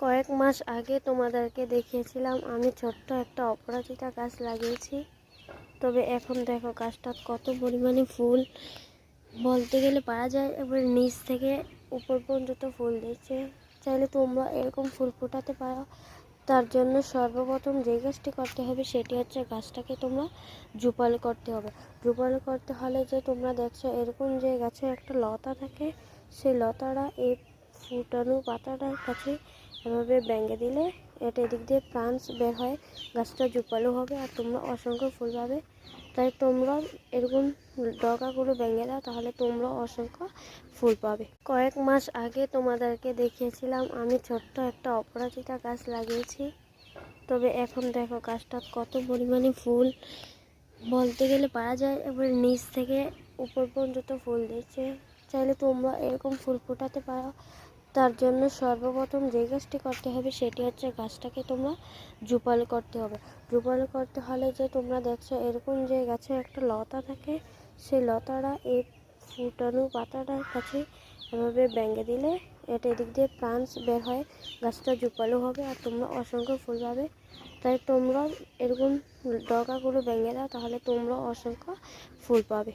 কয়েক মাস আগে তোমাদেরকে দেখিয়েছিলাম আমি ছোট্ট একটা অপরাজিতা গাছ লাগিয়েছি। তবে এখন দেখো গাছটা কত পরিমাণে ফুল বলতে গেলে পারা যায়, এবার নিচ থেকে উপর পর্যন্ত ফুল দিচ্ছে। চাইলে তোমরা এরকম ফুল ফোটাতে পারো। তার জন্য সর্বপ্রথম যে কাজটি করতে হবে সেটি হচ্ছে গাছটাকে তোমরা জোপালো করতে হবে। জোপালো করতে হলে যে তোমরা দেখছো এরকম যে গাছে একটা লতা থাকে, সেই লতাটা এই ফুটানো পাতাটার কাছে এভাবে ভেঙে দিলে এটা এদিক দিয়ে প্রাঞ্চ বের হয়, গাছটা জোপালো হবে আর তোমরা অসংখ্য ফুল পাবে। তাই তোমরা এরকম ডগাগুলো ভেঙে দাও, তাহলে তোমরা অসংখ্য ফুল পাবে। কয়েক মাস আগে তোমাদেরকে দেখিয়েছিলাম আমি ছোট্ট একটা অপরাজিতা গাছ লাগিয়েছি। তবে এখন দেখো গাছটা কত পরিমাণে ফুল বলতে গেলে পারা যায়, এবার নিচ থেকে উপর পর্যন্ত ফুল দিচ্ছে। চাইলে তোমরা এরকম ফুল ফোটাতে পারো। তার জন্য সর্বপ্রথম যে কাজটি করতে হবে সেটি হচ্ছে গাছটাকে তোমরা জোপালো করতে হবে। জোপালো করতে হলে যে তোমরা দেখছো এরকম যে গাছে একটা লতা থাকে, সেই লতাটা এই ফুটানো পাতাটার কাছে এভাবে ভেঙে দিলে এটা এদিক দিয়ে প্রাঞ্চ বের হয়, গাছটা জোপালো হবে আর তোমরা অসংখ্য ফুল পাবে। তাই তোমরা এরকম ডগাগুলো ভেঙে দাও, তাহলে তোমরা অসংখ্য ফুল পাবে।